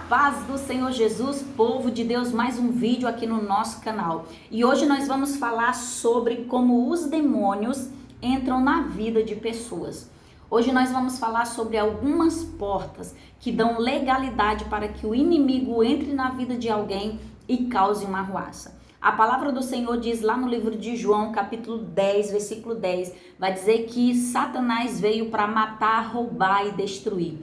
paz do Senhor Jesus, povo de Deus, mais um vídeo aqui no nosso canal. E hoje nós vamos falar sobre como os demônios entram na vida de pessoas. Hoje nós vamos falar sobre algumas portas que dão legalidade para que o inimigo entre na vida de alguém e cause uma arruaça. A palavra do Senhor diz lá no livro de João, capítulo 10, versículo 10, vai dizer que Satanás veio para matar, roubar e destruir.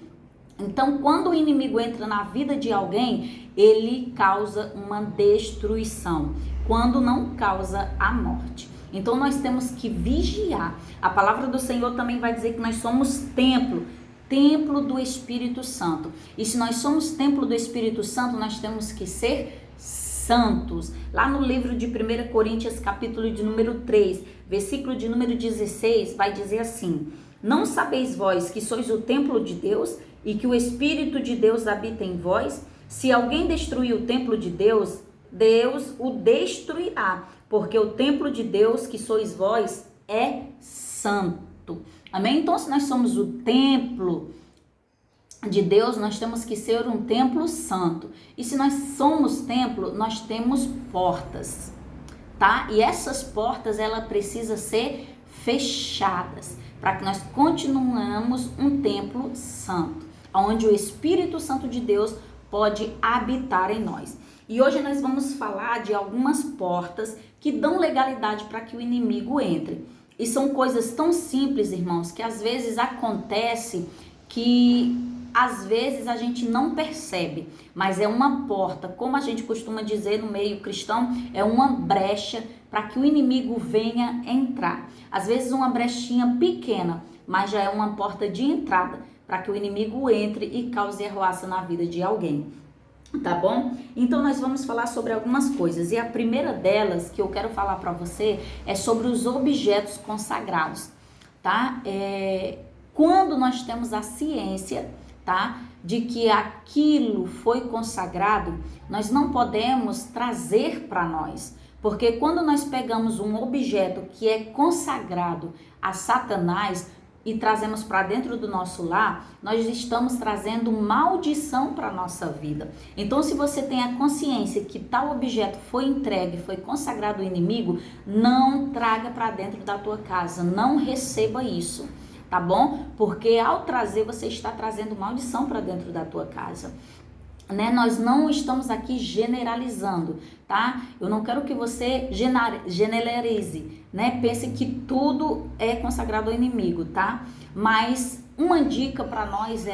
Então, quando o inimigo entra na vida de alguém, ele causa uma destruição, quando não causa a morte. Então, nós temos que vigiar. A palavra do Senhor também vai dizer que nós somos templo do Espírito Santo. E se nós somos templo do Espírito Santo, nós temos que ser santos. Lá no livro de 1 Coríntios, capítulo de número 3, versículo de número 16, vai dizer assim: não sabeis vós que sois o templo de Deus e que o Espírito de Deus habita em vós? Se alguém destruir o templo de Deus, Deus o destruirá, porque o templo de Deus, que sois vós, é santo. Amém? Então, se nós somos o templo de Deus, nós temos que ser um templo santo. E se nós somos templo, nós temos portas, tá? E essas portas, ela precisa ser fechadas, para que nós continuemos um templo santo, onde o Espírito Santo de Deus pode habitar em nós. E hoje nós vamos falar de algumas portas que dão legalidade para que o inimigo entre. E são coisas tão simples, irmãos, que às vezes acontece que às vezes a gente não percebe, mas é uma porta, como a gente costuma dizer no meio cristão, é uma brecha para que o inimigo venha entrar. Às vezes uma brechinha pequena, mas já é uma porta de entrada para que o inimigo entre e cause arruaça na vida de alguém. Tá bom? Então nós vamos falar sobre algumas coisas, e a primeira delas que eu quero falar para você é sobre os objetos consagrados, tá? Quando nós temos a ciência, tá, de que aquilo foi consagrado, nós não podemos trazer para nós, porque quando nós pegamos um objeto que é consagrado a Satanás e trazemos para dentro do nosso lar, nós estamos trazendo maldição para a nossa vida. Então, se você tem a consciência que tal objeto foi entregue, foi consagrado ao inimigo, não traga para dentro da tua casa, não receba isso, tá bom? Porque ao trazer, você está trazendo maldição para dentro da tua casa. Né? Nós não estamos aqui generalizando, tá? Eu não quero que você generalize, né? Pense que tudo é consagrado ao inimigo, tá? Mas uma dica para nós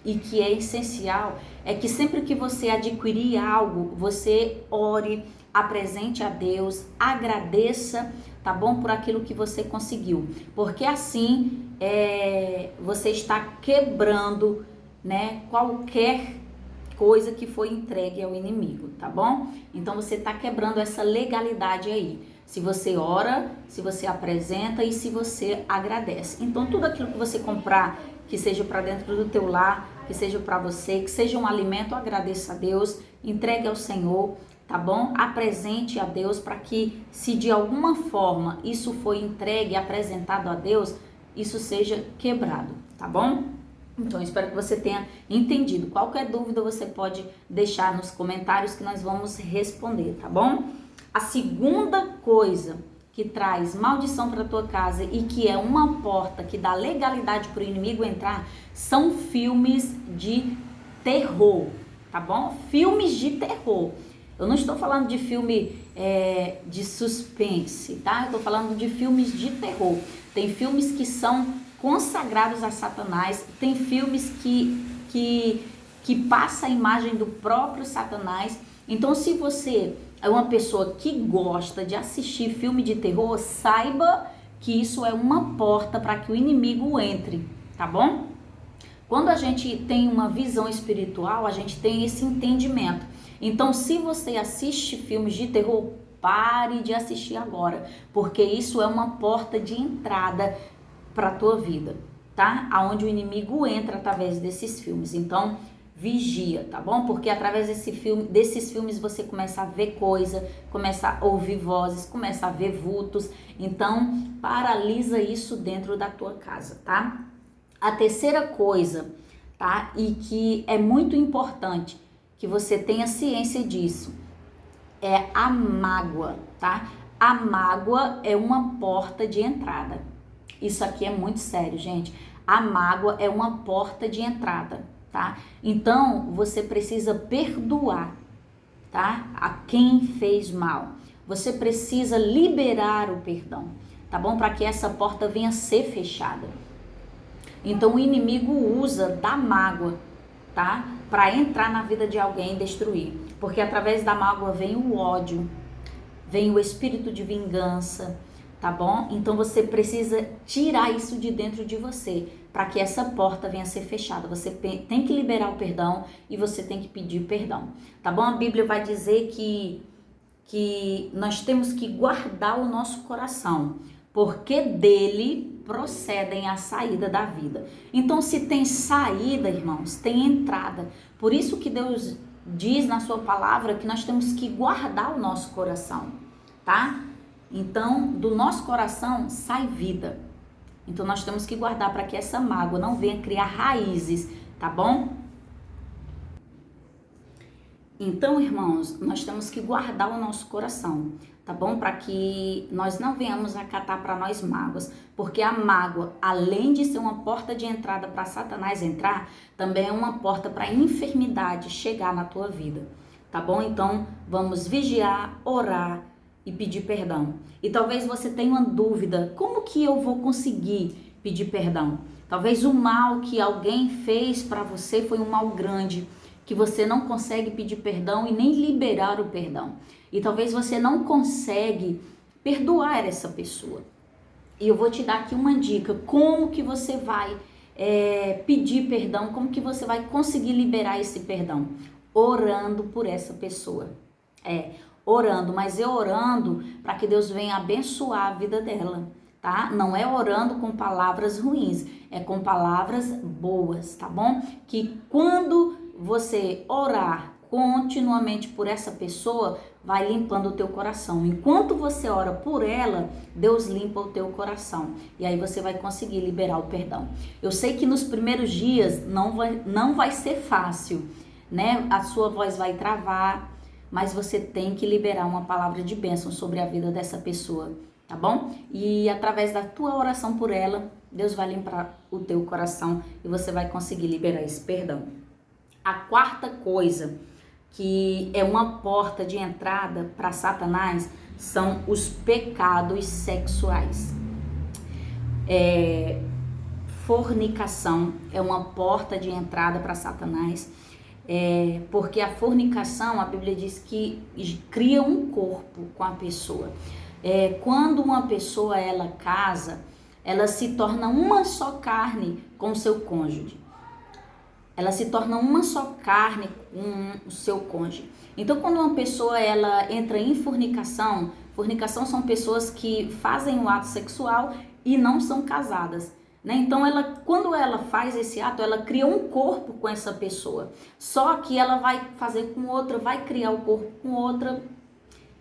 e que é essencial, é que sempre que você adquirir algo, você ore, apresente a Deus, agradeça, tá bom? Por aquilo que você conseguiu, porque assim você está quebrando, né, qualquer coisa que foi entregue ao inimigo, tá bom? Então você está quebrando essa legalidade aí. Se você ora, se você apresenta e se você agradece. Então tudo aquilo que você comprar, que seja para dentro do teu lar, que seja para você, que seja um alimento, agradeça a Deus, entregue ao Senhor, tá bom? Apresente a Deus, para que, se de alguma forma isso foi entregue e apresentado a Deus, isso seja quebrado, tá bom? Então, espero que você tenha entendido. Qualquer dúvida você pode deixar nos comentários que nós vamos responder, tá bom? A segunda coisa que traz maldição para tua casa e que é uma porta que dá legalidade para o inimigo entrar são filmes de terror, tá bom? Filmes de terror. Eu não estou falando de filme de suspense, tá? Eu estou falando de filmes de terror. Tem filmes que são consagrados a Satanás, tem filmes que passa a imagem do próprio Satanás. Então, se você é uma pessoa que gosta de assistir filme de terror, saiba que isso é uma porta para que o inimigo entre, tá bom? Quando a gente tem uma visão espiritual, a gente tem esse entendimento. Então, se você assiste filmes de terror, pare de assistir agora, porque isso é uma porta de entrada para a tua vida, tá? Aonde o inimigo entra através desses filmes. Então, vigia, tá bom? Porque através desses filmes você começa a ver coisa, começa a ouvir vozes, começa a ver vultos. Então, paralisa isso dentro da tua casa, tá? A terceira coisa, tá? E que é muito importante, que você tenha ciência disso, é a mágoa, tá? A mágoa é uma porta de entrada. Isso aqui é muito sério, gente. A mágoa é uma porta de entrada, tá? Então, você precisa perdoar, tá? A quem fez mal. Você precisa liberar o perdão, tá bom? Para que essa porta venha a ser fechada. Então, o inimigo usa da mágoa, tá? Para entrar na vida de alguém e destruir. Porque através da mágoa vem o ódio, vem o espírito de vingança, tá bom? Então você precisa tirar isso de dentro de você, para que essa porta venha a ser fechada. Você tem que liberar o perdão e você tem que pedir perdão, tá bom? A Bíblia vai dizer que nós temos que guardar o nosso coração, porque dele procedem a saída da vida. Então, se tem saída, irmãos, tem entrada. Por isso que Deus diz na sua palavra que nós temos que guardar o nosso coração, tá? Então, do nosso coração sai vida. Então, nós temos que guardar para que essa mágoa não venha criar raízes, tá bom? Então, irmãos, nós temos que guardar o nosso coração, tá bom? Para que nós não venhamos acatar para nós mágoas, porque a mágoa, além de ser uma porta de entrada para Satanás entrar, também é uma porta para a enfermidade chegar na tua vida, tá bom? Então, vamos vigiar, orar e pedir perdão. E talvez você tenha uma dúvida, como que eu vou conseguir pedir perdão? Talvez o mal que alguém fez para você foi um mal grande, que você não consegue pedir perdão e nem liberar o perdão. E talvez você não consegue perdoar essa pessoa. E eu vou te dar aqui uma dica, como que você vai pedir perdão, como que você vai conseguir liberar esse perdão? Orando por essa pessoa. Orando, mas orando para que Deus venha abençoar a vida dela, tá? Não é orando com palavras ruins, é com palavras boas, tá bom? Que quando você orar continuamente por essa pessoa, vai limpando o teu coração. Enquanto você ora por ela, Deus limpa o teu coração. E aí você vai conseguir liberar o perdão. Eu sei que nos primeiros dias não vai ser fácil, né? A sua voz vai travar, mas você tem que liberar uma palavra de bênção sobre a vida dessa pessoa, tá bom? E através da tua oração por ela, Deus vai limpar o teu coração e você vai conseguir liberar esse perdão. A quarta coisa que é uma porta de entrada para Satanás são os pecados sexuais. Fornicação é uma porta de entrada para Satanás, porque a fornicação, a Bíblia diz que cria um corpo com a pessoa. Quando uma pessoa ela casa, ela se torna uma só carne com o seu cônjuge. Ela se torna uma só carne com o seu cônjuge. Então, quando uma pessoa ela entra em fornicação são pessoas que fazem o ato sexual e não são casadas, né? Então, quando ela faz esse ato, ela cria um corpo com essa pessoa. Só que ela vai fazer com outra, vai criar o corpo com outra.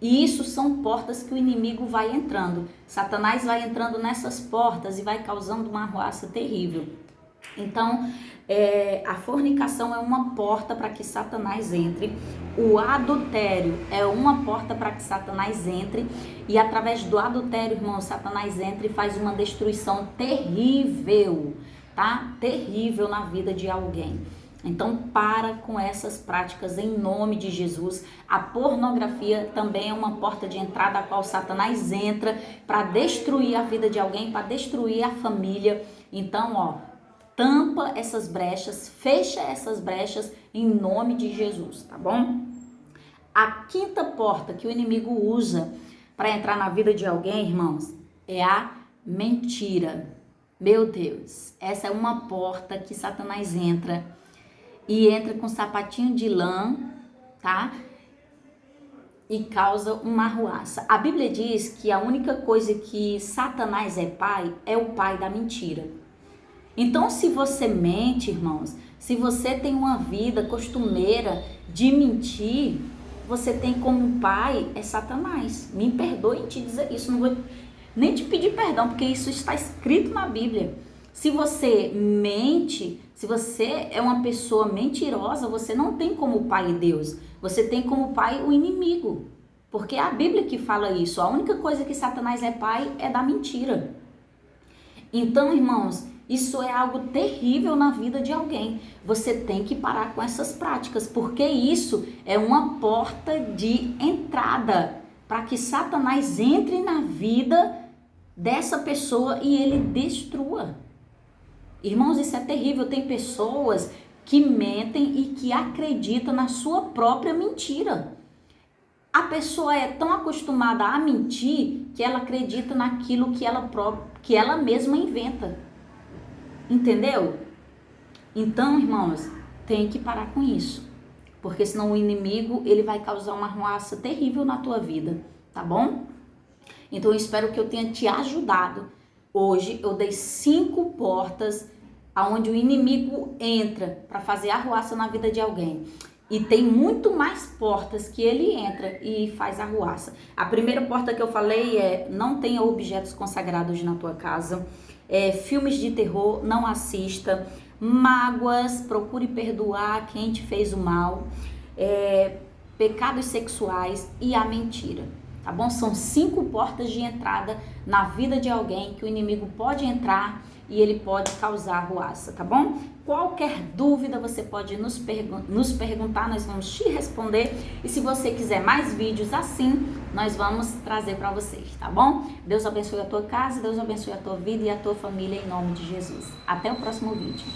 E isso são portas que o inimigo vai entrando. Satanás vai entrando nessas portas e vai causando uma arruaça terrível. Então, a fornicação é uma porta para que Satanás entre, o adultério é uma porta para que Satanás entre, e através do adultério, irmão, Satanás entra e faz uma destruição terrível, tá? Terrível na vida de alguém. Então, para com essas práticas em nome de Jesus. A pornografia também é uma porta de entrada a qual Satanás entra para destruir a vida de alguém, para destruir a família. Então, tampa essas brechas, fecha essas brechas em nome de Jesus, tá bom? A quinta porta que o inimigo usa para entrar na vida de alguém, irmãos, é a mentira. Meu Deus, essa é uma porta que Satanás entra e entra com sapatinho de lã, tá? E causa uma arruaça. A Bíblia diz que a única coisa que Satanás é pai é o pai da mentira. Então, se você mente, irmãos, se você tem uma vida costumeira de mentir, você tem como pai Satanás. Me perdoe em te dizer isso, não vou nem te pedir perdão, porque isso está escrito na Bíblia. Se você mente, se você é uma pessoa mentirosa, você não tem como pai Deus. Você tem como pai o inimigo. Porque é a Bíblia que fala isso. A única coisa que Satanás é pai é da mentira. Então, irmãos, isso é algo terrível na vida de alguém. Você tem que parar com essas práticas, porque isso é uma porta de entrada para que Satanás entre na vida dessa pessoa e ele destrua. Irmãos, isso é terrível. Tem pessoas que mentem e que acreditam na sua própria mentira. A pessoa é tão acostumada a mentir que ela acredita naquilo que ela mesma inventa. Entendeu? Então, irmãos, tem que parar com isso. Porque senão o inimigo, ele vai causar uma arruaça terrível na tua vida, tá bom? Então, eu espero que eu tenha te ajudado. Hoje, eu dei 5 portas aonde o inimigo entra para fazer arruaça na vida de alguém. E tem muito mais portas que ele entra e faz arruaça. A primeira porta que eu falei é: não tenha objetos consagrados na tua casa. Filmes de terror, não assista. Mágoas, procure perdoar quem te fez o mal. Pecados sexuais e a mentira. Tá bom? São 5 portas de entrada na vida de alguém que o inimigo pode entrar e ele pode causar arruaça, tá bom? Qualquer dúvida você pode nos perguntar, nós vamos te responder. E se você quiser mais vídeos assim, nós vamos trazer para vocês, tá bom? Deus abençoe a tua casa, Deus abençoe a tua vida e a tua família em nome de Jesus. Até o próximo vídeo.